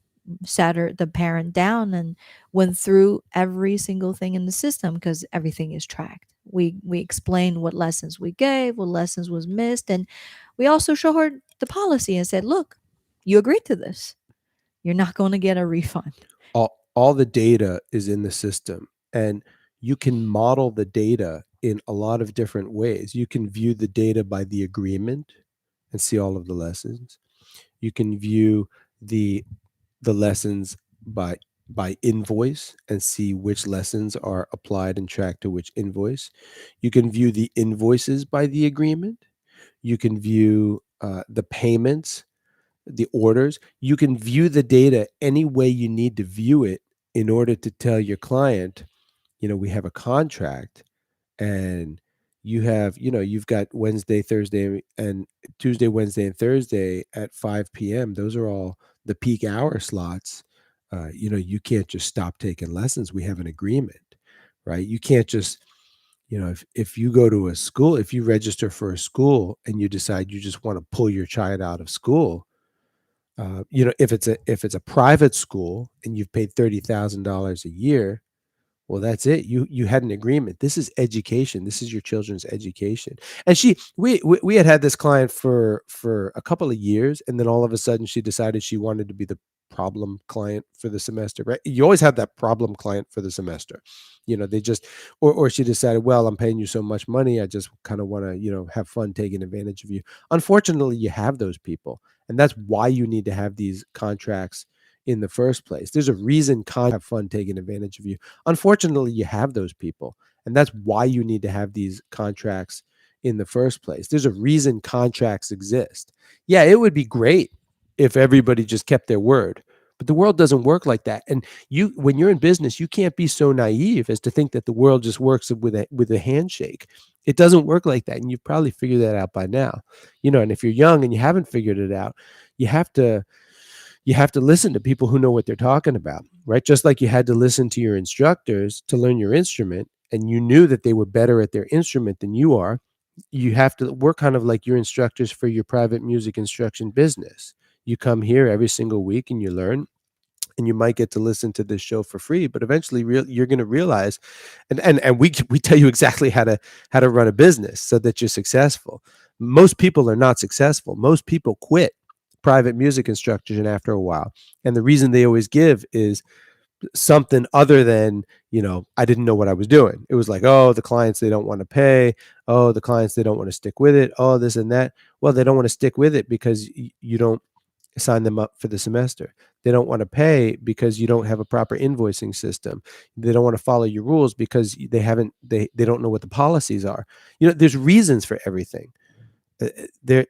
sat the parent down and went through every single thing in the system, because everything is tracked. We explained what lessons we gave, what lessons was missed, and we also showed her the policy and said, look, you agreed to this, you're not going to get a refund. All the data is in the system, and you can model the data in a lot of different ways. You can view the data by the agreement and see all of the lessons. You can view the the lessons by invoice and see which lessons are applied and tracked to which invoice. You can view the invoices by the agreement. You can view the payments, the orders. You can view the data any way you need to view it in order to tell your client, we have a contract, and you've got Wednesday, Thursday, and Tuesday, Wednesday, and Thursday at 5 p.m. Those are all the peak hour slots. You can't just stop taking lessons. We have an agreement, right? You can't just, if you go to a school, if you register for a school and you decide you just want to pull your child out of school, if it's a private school and you've paid $30,000 a year, well, that's it. You had an agreement. This is education. This is your children's education. And we had this client for a couple of years, and then all of a sudden she decided she wanted to be the problem client for the semester. Right? You always have that problem client for the semester. They just, or she decided, well, I'm paying you so much money, I just kind of want to have fun taking advantage of you. Unfortunately, you have those people, and that's why you need to have these contracts in the first place. There's a reason have fun taking advantage of you. Unfortunately, you have those people, and that's why you need to have these contracts in the first place. There's a reason contracts exist. Yeah, it would be great if everybody just kept their word, but the world doesn't work like that. And when you're in business, you can't be so naive as to think that the world just works with a handshake. It doesn't work like that, and you've probably figured that out by now. And if you're young and you haven't figured it out, you have to listen to people who know what they're talking about, right? Just like you had to listen to your instructors to learn your instrument, and you knew that they were better at their instrument than you are. You have to work kind of like your instructors for your private music instruction business. You come here every single week and you learn, and you might get to listen to this show for free, but eventually you're going to realize, and we tell you exactly how to run a business so that you're successful. Most people are not successful. Most people quit private music instruction after a while, and the reason they always give is something other than I didn't know what I was doing. It was like, oh, the clients, they don't want to pay. Oh, the clients, they don't want to stick with it. Oh, this and that. Well, they don't want to stick with it because you don't sign them up for the semester. They don't want to pay because you don't have a proper invoicing system. They don't want to follow your rules because they don't know what the policies are. There's reasons for everything. They're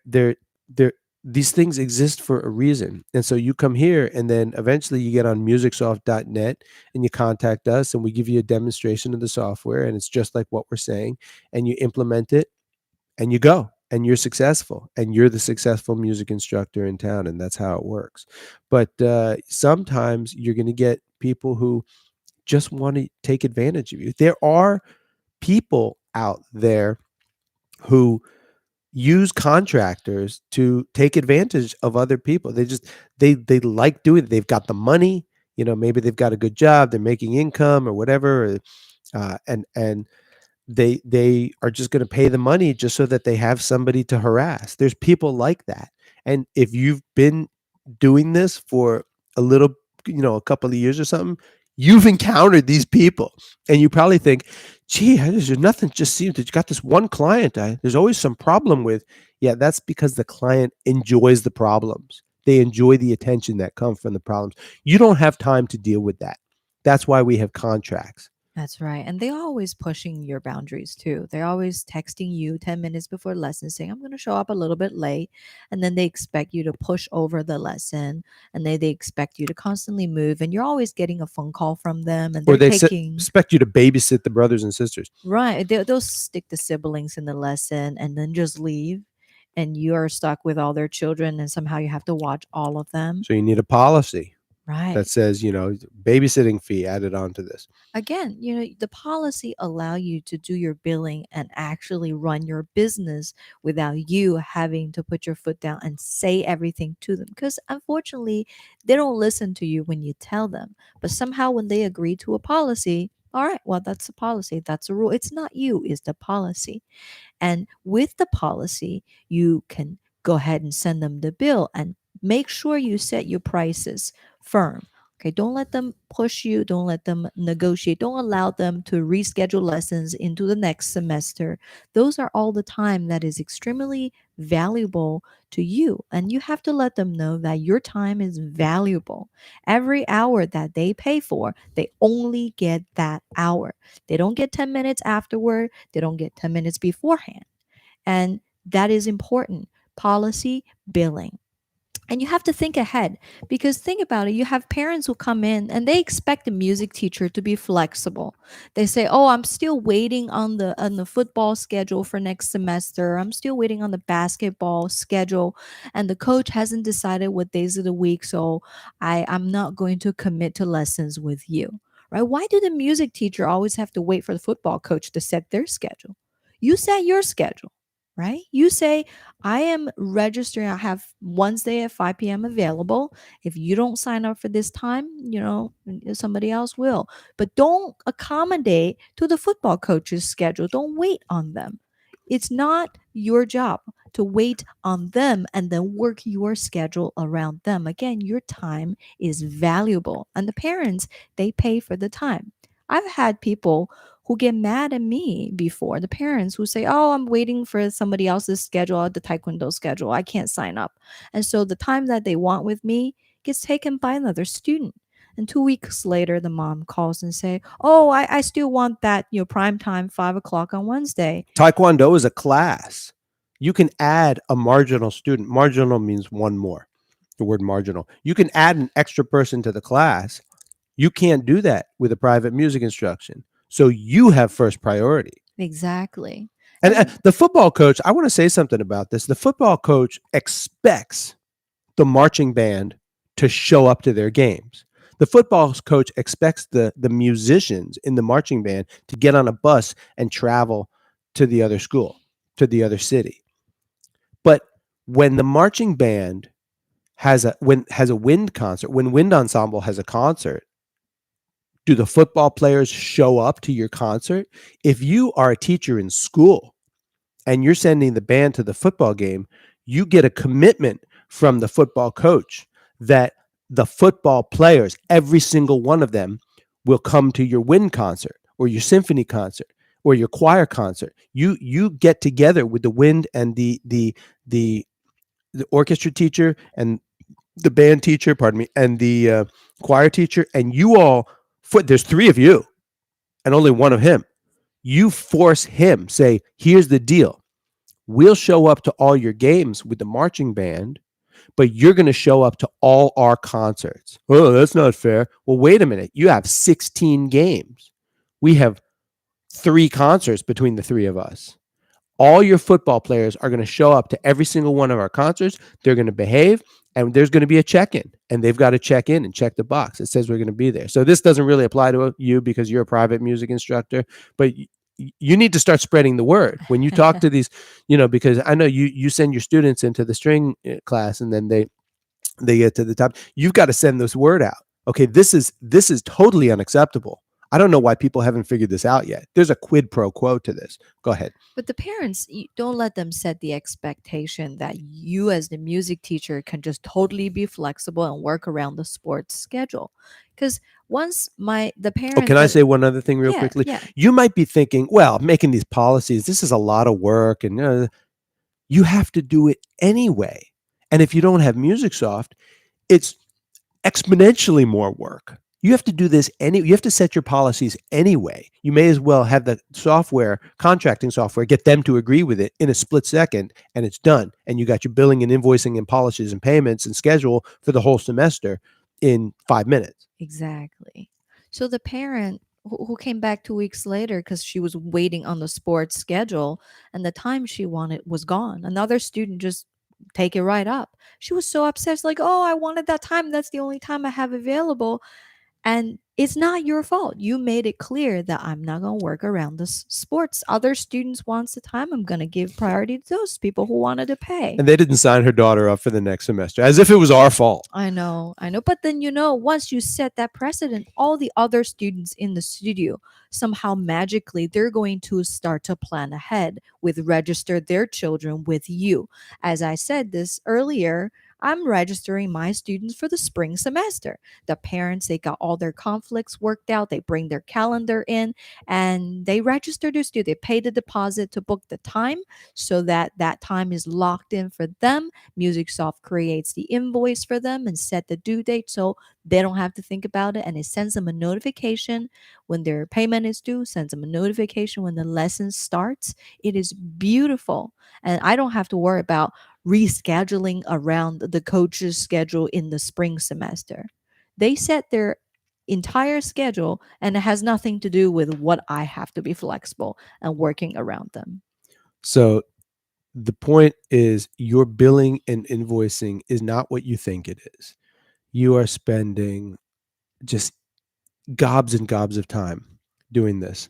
these things exist for a reason. And so you come here and then eventually you get on musicsoft.net and you contact us and we give you a demonstration of the software and it's just like what we're saying, and you implement it and you go and you're successful and you're the successful music instructor in town, and that's how it works. But sometimes you're going to get people who just want to take advantage of you. There are people out there who use contractors to take advantage of other people. They like doing it. They've got the money, maybe they've got a good job, they're making income or whatever, and they are just going to pay the money just so that they have somebody to harass. There's people like that. And if you've been doing this for a little, a couple of years or something, you've encountered these people and you probably think, gee, there's nothing, just seems that you got this one client there's always some problem with. Yeah, that's because the client enjoys the problems. They enjoy the attention that comes from the problems. You don't have time to deal with that. That's why we have contracts. That's right. And they're always pushing your boundaries too. They're always texting you 10 minutes before lesson saying, I'm going to show up a little bit late. And then they expect you to push over the lesson. And they expect you to constantly move. And you're always getting a phone call from them. And Or they're they taking, expect you to babysit the brothers and sisters. right. They'll stick the siblings in the lesson and then just leave. And you are stuck with all their children. And somehow you have to watch all of them. So you need a policy that Right. says, babysitting fee added on to this. Again, the policy allow you to do your billing and actually run your business without you having to put your foot down and say everything to them, because unfortunately they don't listen to you when you tell them, but somehow when they agree to a policy, all right, well, that's a policy, that's a rule. It's not you, it's the policy. And with the policy, you can go ahead and send them the bill and make sure you set your prices firm. Okay, don't let them push you, don't let them negotiate, don't allow them to reschedule lessons into the next semester. Those are all the time that is extremely valuable to you. And you have to let them know that your time is valuable. Every hour that they pay for, they only get that hour. They don't get 10 minutes afterward, they don't get 10 minutes beforehand. And that is important. Policy, billing. And you have to think ahead, because think about it, you have parents who come in and they expect the music teacher to be flexible. They say, oh, I'm still waiting on the football schedule for next semester, I'm still waiting on the basketball schedule, and the coach hasn't decided what days of the week, so I'm not going to commit to lessons with you. Right? Why do the music teacher always have to wait for the football coach to set their schedule? You set your schedule. Right? You say, I am registering. I have Wednesday at 5 p.m. available. If you don't sign up for this time, somebody else will. But don't accommodate to the football coach's schedule. Don't wait on them. It's not your job to wait on them and then work your schedule around them. Again, your time is valuable, and the parents, they pay for the time. I've had people who get mad at me before, the parents who say, oh, I'm waiting for somebody else's schedule, the taekwondo schedule, I can't sign up. And so the time that they want with me gets taken by another student. And 2 weeks later, the mom calls and say, oh, I still want that, prime time, 5 o'clock on Wednesday. Taekwondo is a class. You can add a marginal student. Marginal means one more, the word marginal. You can add an extra person to the class. You can't do that with a private music instruction. So you have first priority. Exactly. And the football coach, I want to say something about this. The football coach expects the marching band to show up to their games. The football coach expects the musicians in the marching band to get on a bus and travel to the other school, to the other city. But when the marching band has a wind concert, when wind ensemble has a concert, do the football players show up to your concert? If you are a teacher in school and you're sending the band to the football game, you get a commitment from the football coach that the football players, every single one of them, will come to your wind concert or your symphony concert or your choir concert. You get together with the wind and the the orchestra teacher and the band teacher, pardon me, and the choir teacher, and you all there's three of you and only one of him. You force him, say, here's the deal. We'll show up to all your games with the marching band, but you're going to show up to all our concerts. Oh, that's not fair. Well, wait a minute. You have 16 games. We have three concerts between the three of us. All your football players are going to show up to every single one of our concerts. They're going to behave, and there's going to be a check-in, and they've got to check in and check the box. It says we're going to be there. So this doesn't really apply to you because you're a private music instructor, but you need to start spreading the word when you talk to these, because I know you send your students into the string class, and then they get to the top. You've got to send this word out. Okay, this is totally unacceptable. I don't know why people haven't figured this out yet. There's a quid pro quo to this. Go ahead. But the parents, don't let them set the expectation that you, as the music teacher, can just totally be flexible and work around the sports schedule. Because once the Oh, parent can I that, say one other thing real yeah, quickly? yeah, You might be thinking, well, making these policies, this is a lot of work, and you have to do it anyway. And if you don't have MusicSoft, it's exponentially more work. You have to do this you have to set your policies anyway. You may as well have the software, contracting software, get them to agree with it in a split second, and it's done. And you got your billing and invoicing and policies and payments and schedule for the whole semester in 5 minutes. exactly. So the parent who came back 2 weeks later because she was waiting on the sports schedule and the time she wanted was gone. Another student just take it right up. She was so upset. She's like, oh, I wanted that time. That's the only time I have available. And it's not your fault. You made it clear that I'm not going to work around this sports. Other students wants the time. I'm going to give priority to those people who wanted to pay. And they didn't sign her daughter up for the next semester, as if it was our fault. I know, I know. But then, once you set that precedent, all the other students in the studio, somehow magically, they're going to start to plan ahead with register their children with you. As I said this earlier, I'm registering my students for the spring semester. The parents, they got all their conflicts worked out. They bring their calendar in and they register their student. They pay the deposit to book the time so that that time is locked in for them. MusicSoft creates the invoice for them and set the due date so they don't have to think about it. And it sends them a notification when their payment is due, sends them a notification when the lesson starts. It is beautiful. And I don't have to worry about rescheduling around the coach's schedule in the spring semester. They set their entire schedule and it has nothing to do with what I have to be flexible and working around them. So the point is your billing and invoicing is not what you think it is. You are spending just gobs and gobs of time doing this,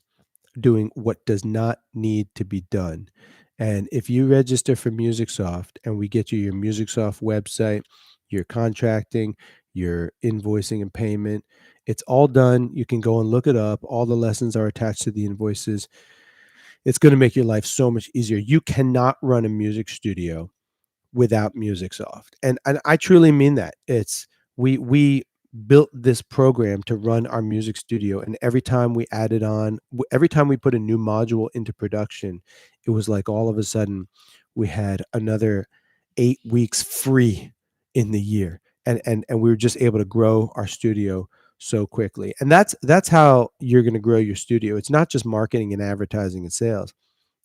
doing what does not need to be done. And if you register for MusicSoft and we get you your MusicSoft website, your contracting, your invoicing and payment, it's all done. You can go and look it up. All the lessons are attached to the invoices. It's going to make your life so much easier. You cannot run a music studio without MusicSoft. And I truly mean that. It's we built this program to run our music studio, and every time we added on, every time we put a new module into production, it was like all of a sudden we had another 8 weeks free in the year. And we were just able to grow our studio so quickly. And that's how you're going to grow your studio. It's not just marketing and advertising and sales.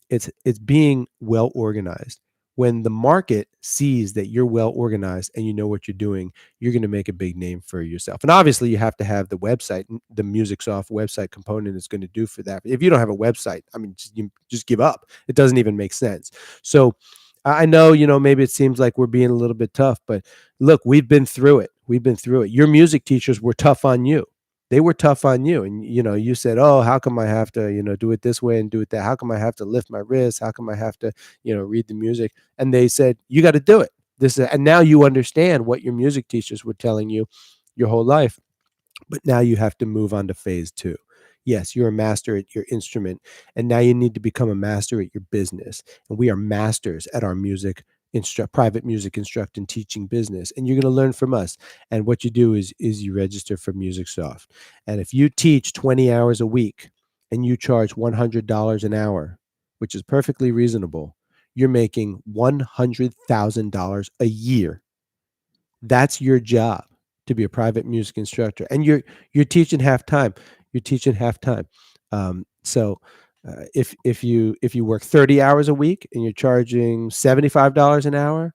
It's being well organized. When the market sees that you're well organized and you know what you're doing, you're going to make a big name for yourself. And obviously, you have to have the website. The MusicSoft website component is going to do for that. If you don't have a website, I mean, you just give up. It doesn't even make sense. So I know, maybe it seems like we're being a little bit tough, but look, we've been through it. We've been through it. Your music teachers were tough on you. They were tough on you. And, you said, oh, how come I have to, do it this way and do it that? How come I have to lift my wrist? How come I have to, read the music? And they said, you got to do it. And now you understand what your music teachers were telling you your whole life. But now you have to move on to phase two. Yes, you're a master at your instrument, and now you need to become a master at your business. And we are masters at our music private music instruct and teaching business, and you're going to learn from us. And what you do is you register for MusicSoft. And if you teach 20 hours a week and you charge $100 an hour, which is perfectly reasonable, you're making $100,000 a year. That's your job, to be a private music instructor, and you're teaching half time. You're teaching half time. If you work 30 hours a week and you're charging $75 an hour,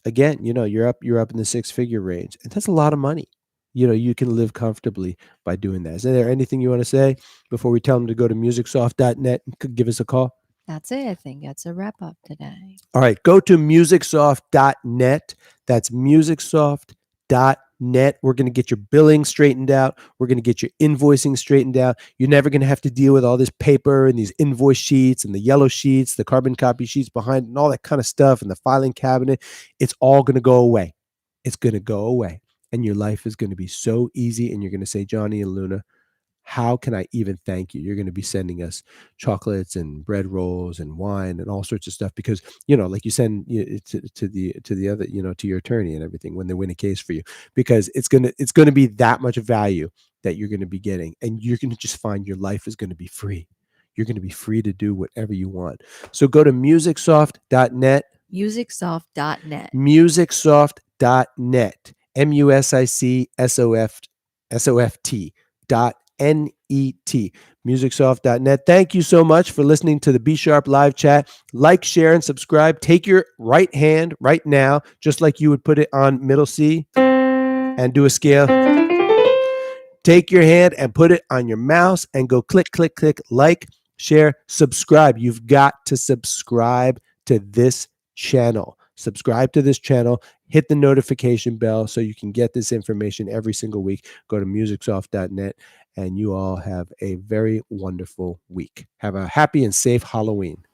again, you're up in the six-figure range, and that's a lot of money. You can live comfortably by doing that. Is there anything you want to say before we tell them to go to musicsoft.net and give us a call? That's it. I think that's a wrap up today. All right, go to musicsoft.net. That's musicsoft.net. We're going to get your billing straightened out. We're going to get your invoicing straightened out. You're never going to have to deal with all this paper and these invoice sheets and the yellow sheets, the carbon copy sheets behind, and all that kind of stuff, and the filing cabinet. It's all going to go away. It's going to go away. And your life is going to be so easy. And you're going to say, Johnny and Luna, how can I even thank you? You're going to be sending us chocolates and bread rolls and wine and all sorts of stuff because, like you send to the other, to your attorney and everything when they win a case for you, because it's going to be that much value that you're going to be getting, and you're going to just find your life is going to be free. You're going to be free to do whatever you want. So go to musicsoft.net. Musicsoft.net. Musicsoft.net. musicsoft.net. Musicsoft.net. Thank you so much for listening to the B Sharp live chat. Like, share, and subscribe. Take your right hand right now, just like you would put it on middle C, and do a scale. Take your hand and put it on your mouse and go click, click, click, like, share, subscribe. You've got to subscribe to this channel. Subscribe to this channel. Hit the notification bell so you can get this information every single week. Go to musicsoft.net, and you all have a very wonderful week. Have a happy and safe Halloween.